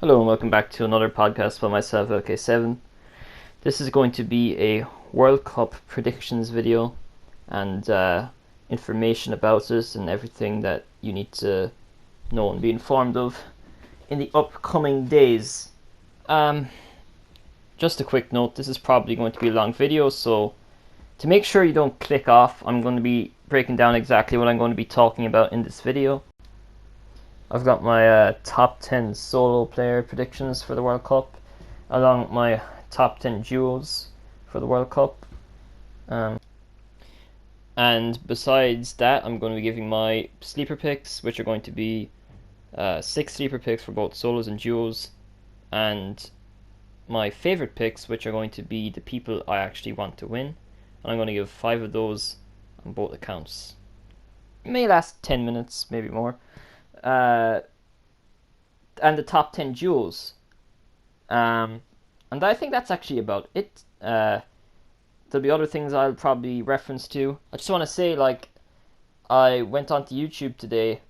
Hello and welcome back to another podcast by myself, LK7. This is going to be a World Cup predictions video and information about it and everything that you need to know and be informed of in the upcoming days. Just a quick note, this is probably going to be a long video, so to make sure you don't click off, I'm going to be breaking down exactly what I'm going to be talking about in this video. I've got my top 10 solo player predictions for the World Cup, along with my top 10 duos for the World Cup. And besides that, I'm going to be giving my sleeper picks, which are going to be 6 sleeper picks for both solos and duos, and my favorite picks, which are going to be the people I actually want to win. And I'm going to give 5 of those on both accounts. It may last 10 minutes, maybe more. And the top 10 duos. And I think that's actually about it. There'll be other things I'll probably reference to. I just want to say, I went onto YouTube today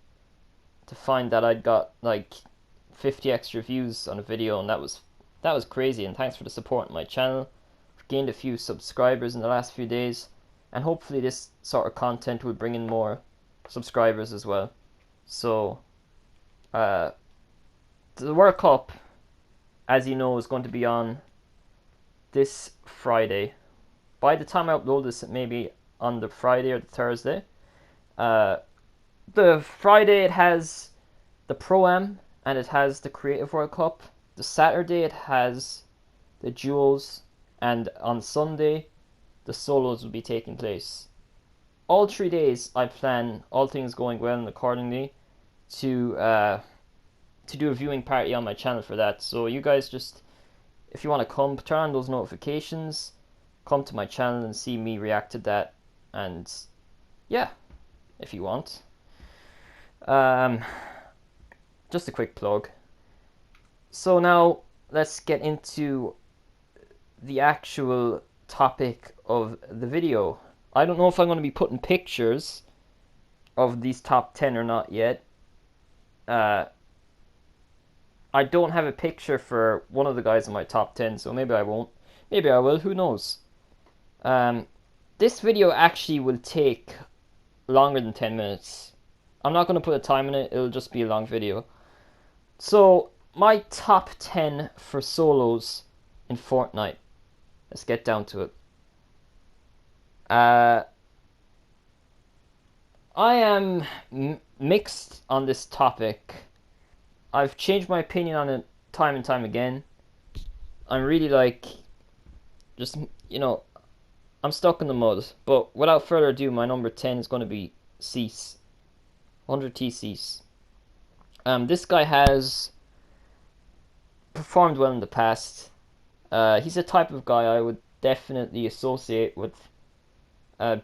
to find that I'd got 50 extra views on a video, and that was crazy. And thanks for the support on my channel. I've gained a few subscribers in the last few days, and hopefully this sort of content will bring in more subscribers as well. So, the World Cup, as you know, is going to be on this Friday. By the time I upload this, it may be on the Friday or the Thursday. The Friday it has the Pro-Am and it has the Creative World Cup. The Saturday it has the Duos, and on Sunday the Solos will be taking place. All 3 days I plan, all things going well and accordingly, to do a viewing party on my channel for that. So you guys just, if you want to come, turn on those notifications, come to my channel and see me react to that. And yeah, if you want. Just a quick plug. So now let's get into the actual topic of the video. I don't know if I'm going to be putting pictures of these top 10 or not yet. I don't have a picture for one of the guys in my top 10, so maybe I won't. Maybe I will, who knows. This video actually will take longer than 10 minutes. I'm not going to put a time in it, it'll just be a long video. So, my top 10 for solos in Fortnite. Let's get down to it. I am mixed on this topic. I've changed my opinion on it time and time again. I'm really I'm stuck in the mud. But without further ado, my number 10 is going to be Cease. 100T Cease. This guy has performed well in the past. He's the type of guy I would definitely associate with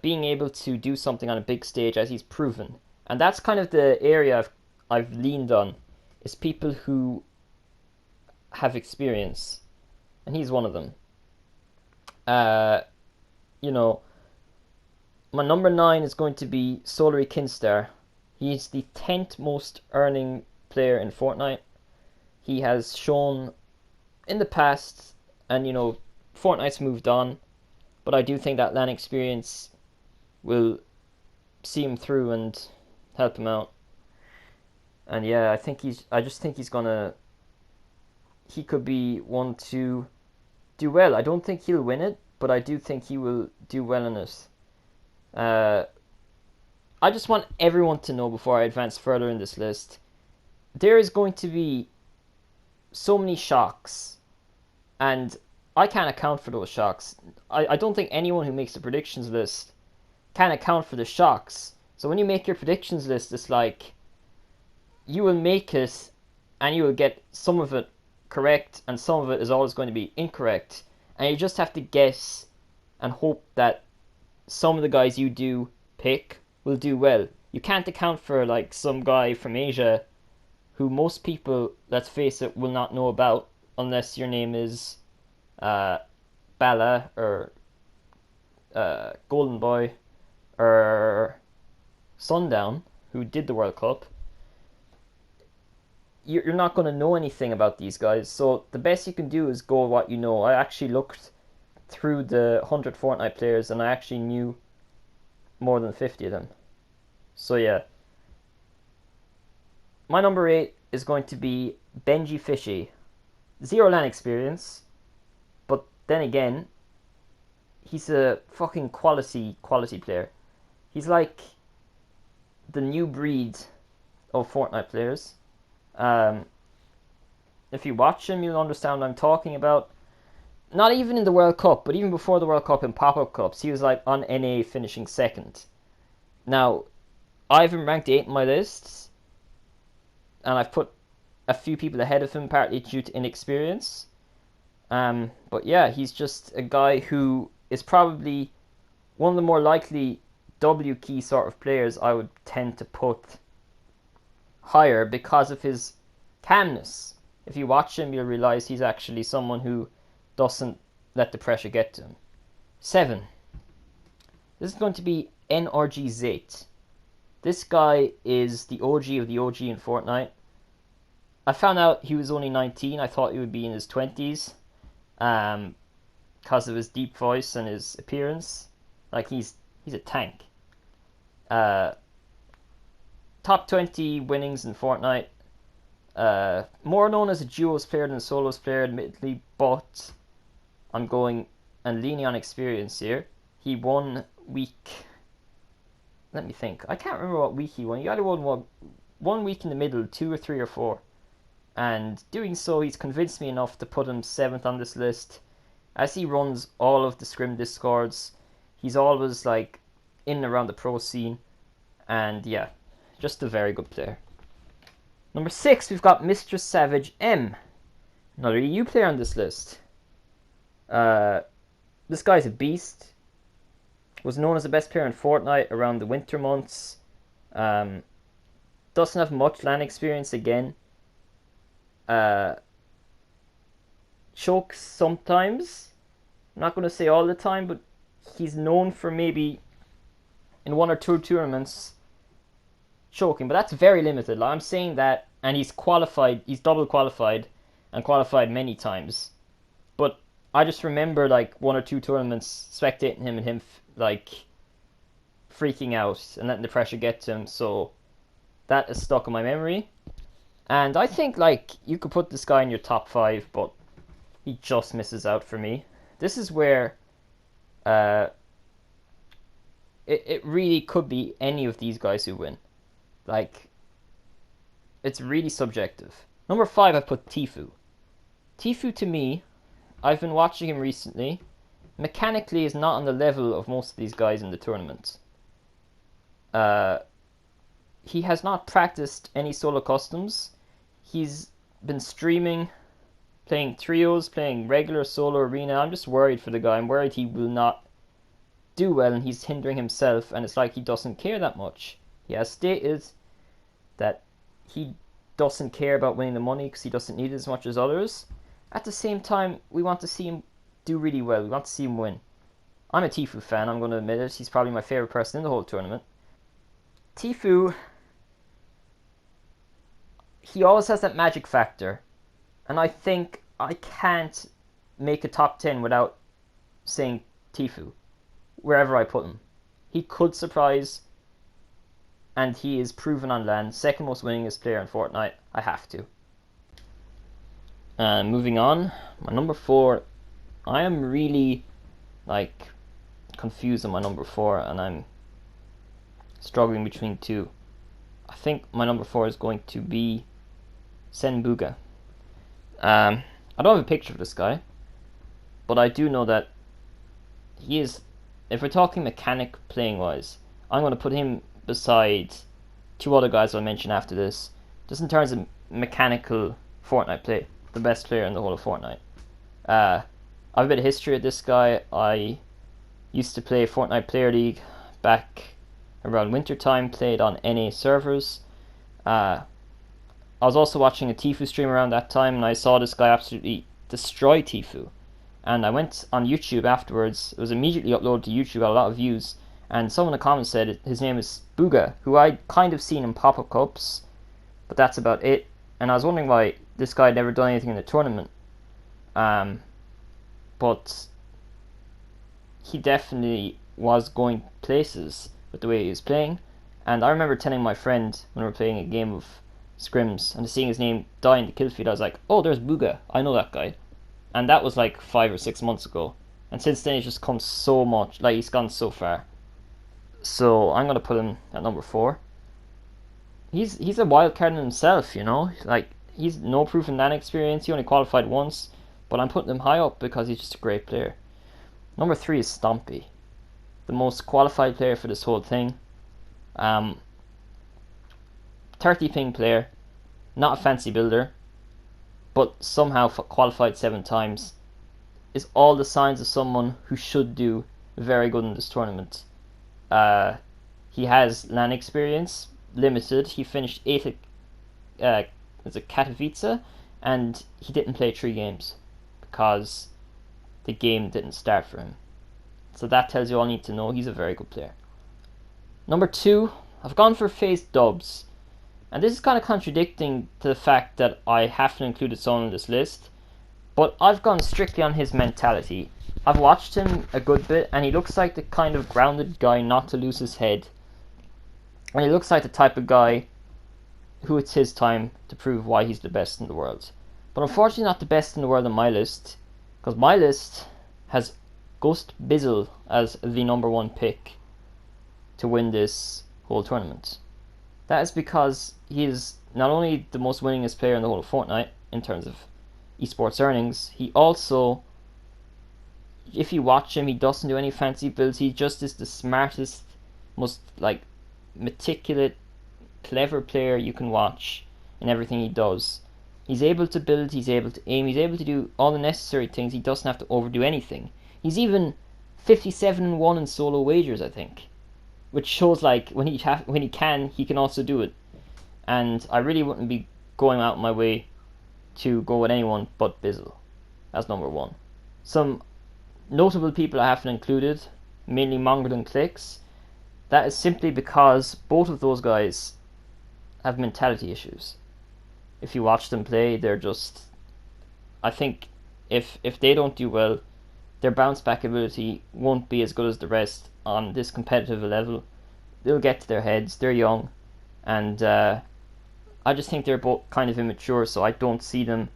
being able to do something on a big stage, as he's proven. And that's kind of the area I've leaned on, is people who have experience. And he's one of them. My number 9 is going to be Solary Kinstar. He's the 10th most earning player in Fortnite. He has shown in the past, and Fortnite's moved on, but I do think that LAN experience will see him through and help him out. And yeah, I just think he could be one to do well. I don't think he'll win it, but I do think he will do well in it. I just want everyone to know before I advance further in this list, there is going to be so many shocks, and I can't account for those shocks. I don't think anyone who makes a predictions list can account for the shocks. So when you make your predictions list, it's like you will make it and you will get some of it correct and some of it is always going to be incorrect, and you just have to guess and hope that some of the guys you do pick will do well. You can't account for some guy from Asia who most people, let's face it, will not know about unless your name is Bala or Golden Boy or Sundown, who did the World Cup. you're not going to know anything about these guys. So the best you can do is go with what you know. I actually looked through the 100 Fortnite players and I actually knew more than 50 of them. So yeah. My number 8 is going to be Benji Fishy. Zero LAN experience, but then again, he's a fucking quality player. He's like the new breed of Fortnite players. Um, if you watch him, you'll understand what I'm talking about. Not even in the World Cup, but even before the World Cup in pop-up cups, he was like on NA finishing second. Now, I've him ranked 8 in my lists, and I've put a few people ahead of him, partly due to inexperience. But yeah, he's just a guy who is probably one of the more likely W key sort of players I would tend to put higher because of his calmness. If you watch him, you'll realize he's actually someone who doesn't let the pressure get to him. 7. This is going to be NRG Zate. This guy is the OG of the OG in Fortnite. I found out he was only 19. I thought he would be in his 20s. Because of his deep voice and his appearance. Like, he's a tank. Top 20 winnings in Fortnite. More known as a duos player than a solos player, admittedly, but I'm going and leaning on experience here. He won week... Let me think. I can't remember what week he won. He either won 1 week in the middle, 2 or 3 or 4. And doing so, he's convinced me enough to put him 7th on this list. As he runs all of the scrim discords, he's always like in and around the pro scene. And yeah, just a very good player. Number 6, we've got Mr. Savage M. Another EU player on this list. This guy's a beast. Was known as the best player in Fortnite around the winter months. Doesn't have much LAN experience again. Chokes sometimes. I'm not going to say all the time, but he's known for maybe in 1 or 2 tournaments choking, but that's very limited. Like, I'm saying that, and he's qualified, he's double qualified and qualified many times. But I just remember like 1 or 2 tournaments spectating him and him like freaking out and letting the pressure get to him, so that is stuck in my memory. And I think like you could put this guy in your top 5, but he just misses out for me. This is where it really could be any of these guys who win. Like, it's really subjective. Number 5, I put Tfue. Tfue, to me, I've been watching him recently. Mechanically is not on the level of most of these guys in the tournament. He has not practiced any solo customs. He's been streaming, playing trios, playing regular solo arena. I'm just worried for the guy. I'm worried he will not do well and he's hindering himself, and it's like he doesn't care that much. He has stated that he doesn't care about winning the money because he doesn't need it as much as others. At the same time, we want to see him do really well. We want to see him win. I'm a Tfue fan, I'm going to admit it. He's probably my favourite person in the whole tournament. Tfue, he always has that magic factor. And I think I can't make a top 10 without saying Tfue, wherever I put him. He could surprise, and he is proven on LAN. Second most winningest player in Fortnite. I have to. Moving on, my number 4. I am really like confused on my number 4, and I'm struggling between 2. I think my number 4 is going to be Senbuga. I don't have a picture of this guy, but I do know that he is, if we're talking mechanic playing wise, I'm going to put him beside 2 other guys I'll mention after this, just in terms of mechanical Fortnite play, the best player in the whole of Fortnite. I have a bit of history with this guy. I used to play Fortnite Player League back around winter time, played on NA servers. I was also watching a Tfue stream around that time, and I saw this guy absolutely destroy Tfue. And I went on YouTube afterwards. It was immediately uploaded to YouTube, got a lot of views. And someone in the comments said his name is Booga, who I'd kind of seen in pop-up cups, but that's about it. and I was wondering why this guy had never done anything in the tournament. But he definitely was going places with the way he was playing. And I remember telling my friend when we were playing a game of scrims and seeing his name die in the kill feed, I was like, oh, there's Booga. I know that guy. And that was like 5 or 6 months ago. And since then, he's just come so much. Like, he's gone so far. So I'm going to put him at number 4. He's a wild card in himself, you know? Like, he's no proof in that experience. He only qualified once. But I'm putting him high up because he's just a great player. Number 3 is Stompy. The most qualified player for this whole thing. 30 ping player. Not a fancy builder. But somehow qualified 7 times. Is all the signs of someone who should do very good in this tournament. He has LAN experience, limited. He finished 8th at Katowice, and he didn't play 3 games because the game didn't start for him. So that tells you all you need to know. He's a very good player. Number 2, I've gone for FaZe Dubs. And this is kind of contradicting to the fact that I haven't included someone on this list. But I've gone strictly on his mentality. I've watched him a good bit, and he looks like the kind of grounded guy not to lose his head. And he looks like the type of guy who it's his time to prove why he's the best in the world. But unfortunately not the best in the world on my list, because my list has Ghost Bizzle as the number 1 pick to win this whole tournament. That is because he is not only the most winningest player in the whole of Fortnite in terms of esports earnings, he also, if you watch him, he doesn't do any fancy builds. He just is the smartest, most like meticulous, clever player you can watch in everything he does. He's able to build, he's able to aim, he's able to do all the necessary things. He doesn't have to overdo anything. He's even 57-1 in solo wagers, I think, which shows like when he can also do it. And I really wouldn't be going out my way to go with anyone but Bizzle as number 1. Some notable people I haven't included, mainly Mongrel and Clicks. That is simply because both of those guys have mentality issues. If you watch them play, they're just, I think if they don't do well, their bounce back ability won't be as good as the rest on this competitive level. They'll get to their heads, they're young, and I just think they're both kind of immature, so I don't see them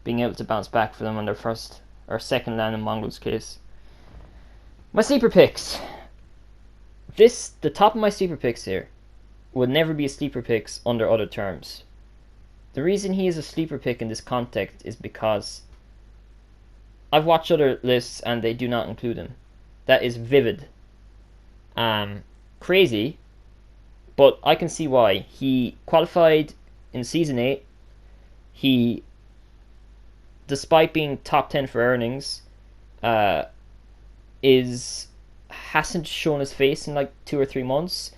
being able to bounce back for them on their first or second LAN in Mongrel's case. My sleeper picks. The top of my sleeper picks here would never be a sleeper picks under other terms. The reason he is a sleeper pick in this context is because I've watched other lists and they do not include him. That is Vivid. Crazy, but I can see why. He qualified in Season 8. He, despite being top 10 for earnings, hasn't shown his face in like 2 or 3 months.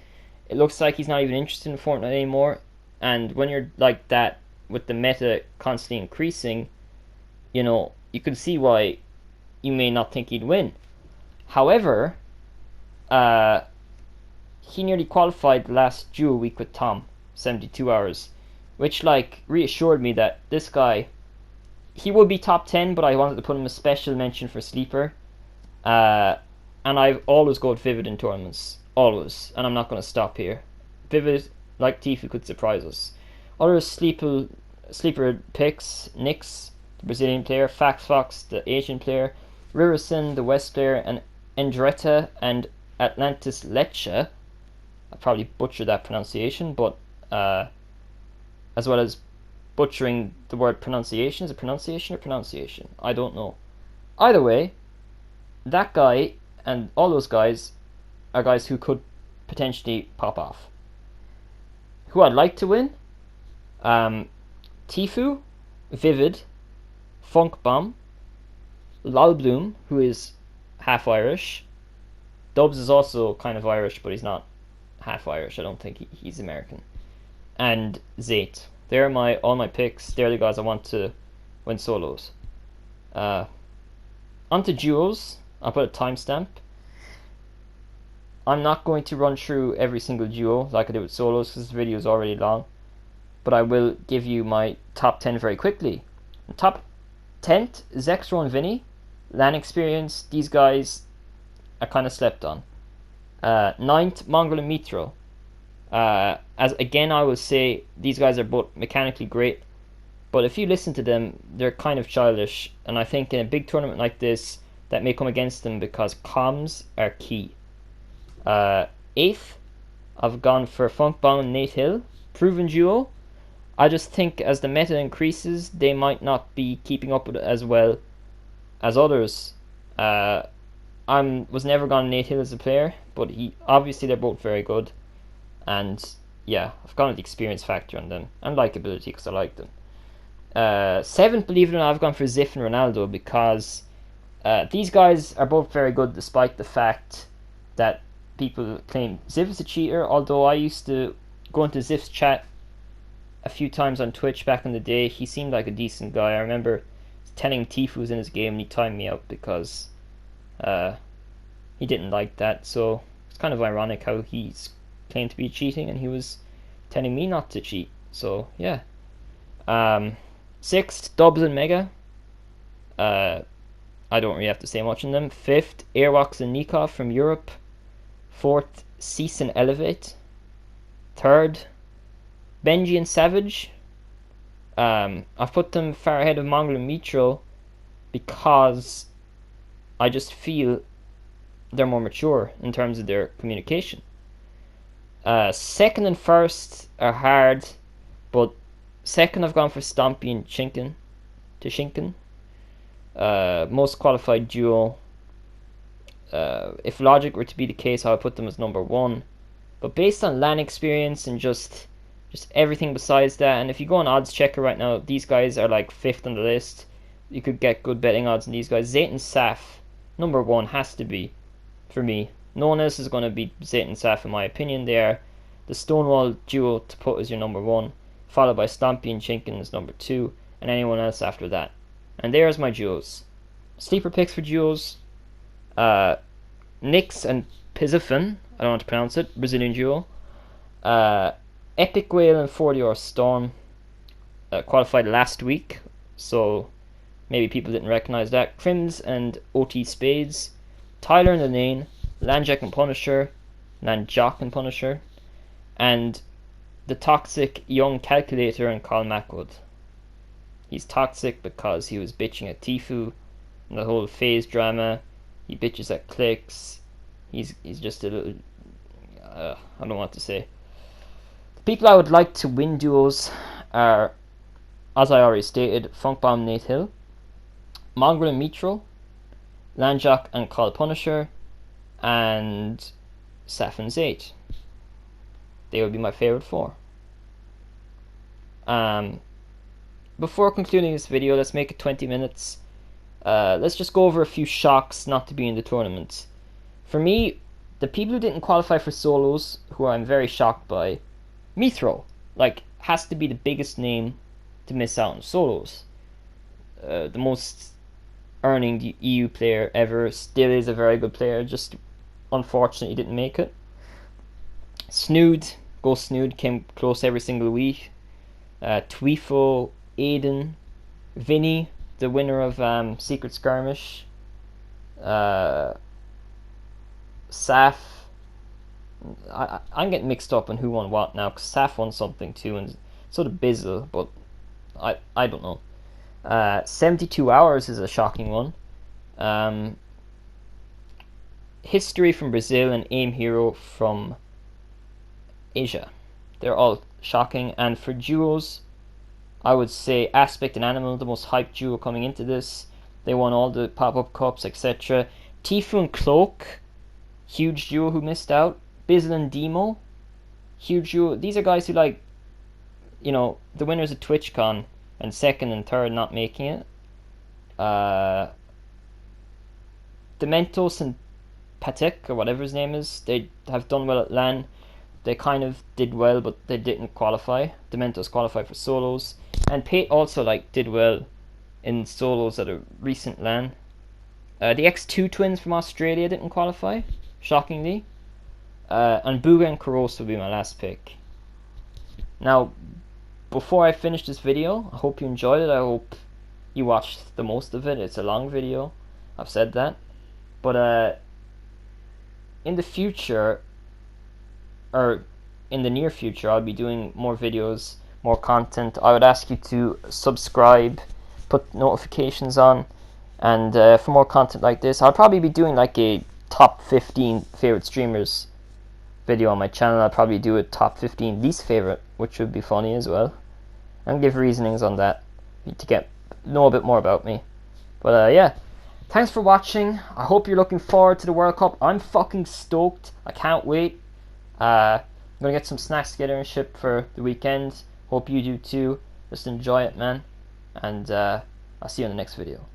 It looks like he's not even interested in Fortnite anymore. And when you're like that, with the meta constantly increasing, you know, you can see why you may not think he'd win. However, he nearly qualified the last duo week with Tom, 72 hours, which like reassured me that this guy, he would be top 10, but I wanted to put him a special mention for sleeper. And I've always got Vivid in tournaments, always, and I'm not going to stop here. Vivid, like Tifu, could surprise us. Other sleeper picks: Nyx, the Brazilian player; Fox, the Asian player; Ririson, the West player; and Endretta and Atlantis Lecce. I probably butchered that pronunciation, but as well as butchering the word pronunciation. Is it pronunciation or pronunciation? I don't know. Either way, that guy and all those guys are guys who could potentially pop off. Who I'd like to win? Tifu, Vivid, Funk Bomb, Lalbloom, who is half Irish. Dubs is also kind of Irish, but he's not half Irish. I don't think he's American. And Zayt. They're all my picks. They're the guys I want to win solos. Onto duos. I'll put a timestamp. I'm not going to run through every single duo like I did with solos because this video is already long. but I will give you my top 10 very quickly. Top 10th, Zexro and Vinny. LAN experience, these guys are kind of slept on. 9th, Mongol and Mitro. As again, I will say these guys are both mechanically great, but if you listen to them, they're kind of childish, and I think in a big tournament like this, that may come against them because comms are key. 8th, I've gone for Funkbomb and Nate Hill. Proven duo. I just think as the meta increases, they might not be keeping up with it as well as others. I was never gone Nate Hill as a player, but obviously they're both very good, and yeah, I've gone with the experience factor on them and likability because I like them. 7th, believe it or not, I've gone for Ziff and Ronaldo because these guys are both very good, despite the fact that people claim Ziff is a cheater. Although I used to go into Ziff's chat a few times on Twitch back in the day, he seemed like a decent guy. I remember telling Tifu was in his game and he timed me out because he didn't like that. So it's kind of ironic how he's claimed to be cheating and he was telling me not to cheat. So yeah. 6th, Dubs and Mega. I don't really have to say much on them. 5th, Airwalks and Nikov from Europe. 4th, Cease and Elevate. 3rd, Benji and Savage. I've put them far ahead of Mongol and Mitro because I just feel they're more mature in terms of their communication. 2nd and 1st are hard, but 2nd I've gone for Stompy and Shinken. Most qualified duo. If Logic were to be the case, I would put them as number 1. But based on LAN experience and just everything besides that, and if you go on Odds Checker right now, these guys are like 5th on the list. You could get good betting odds on these guys. Zayt and Saf, number 1 has to be, for me. No one else is going to beat Zayt and Saf in my opinion. They are the Stonewall duo to put as your number 1, followed by Stompy and Chinkin as number 2, and anyone else after that. And there's my duos. Sleeper picks for duos. Nyx and Pizafin, I don't know how to pronounce it, Brazilian duo. Epic Whale and 40 Storm qualified last week, so maybe people didn't recognize that. Crims and OT Spades. Tyler and the Nane. Lanjak and Punisher. Lanjak and Punisher. And the toxic young calculator and Carl Mackwood. He's toxic because he was bitching at Tifu and the whole phase drama. He bitches at clicks. He's just a little I don't know what to say. The people I would like to win duos are, as I already stated, Funkbomb Nate Hill, Mongrel and Mitro, Lanjak and Carl Punisher, and Saf and Zayt. They would be my favorite 4. Before concluding this video, let's make it 20 minutes. Let's just go over a few shocks not to be in the tournament. For me, the people who didn't qualify for solos, who I'm very shocked by, Mithro, has to be the biggest name to miss out on solos. The most earning EU player ever, still is a very good player, just unfortunately didn't make it. Snood, Go Snood, came close every single week. Twifo, Aiden, Vinny, the winner of Secret Skirmish, Saf. I'm getting mixed up on who won what now, because Saf won something too, and so did Bizzle, but I don't know. 72 Hours is a shocking one. History from Brazil and Aim Hero from Asia. They're all shocking. And for duos, I would say Aspect and Animal, the most hyped duo coming into this. They won all the pop-up cups, etc. Tifu and Cloak, huge duo who missed out. Bizzle and Demo, huge duo. These are guys who, the winners of TwitchCon and 2nd and 3rd not making it. Dementos and Patek, or whatever his name is, they have done well at LAN. They kind of did well, but they didn't qualify. Dementos qualified for solos, and Pate also did well in solos at a recent LAN. The X2 twins from Australia didn't qualify, shockingly. And Booga and Karos will be my last pick. Now, before I finish this video, I hope you enjoyed it. I hope you watched the most of it. It's a long video. I've said that. But in the future, or in the near future, I'll be doing more videos, more content. I would ask you to subscribe, put notifications on, and for more content like this. I'll probably be doing like a top 15 favorite streamers video on my channel. I'll probably do a top 15 least favorite, which would be funny as well, and give reasonings on that to know a bit more about me. But yeah, thanks for watching. I hope you're looking forward to the World Cup. I'm fucking stoked. I can't wait. I'm gonna get some snacks together and ship for the weekend. Hope you do too. Just enjoy it, man. And I'll see you in the next video.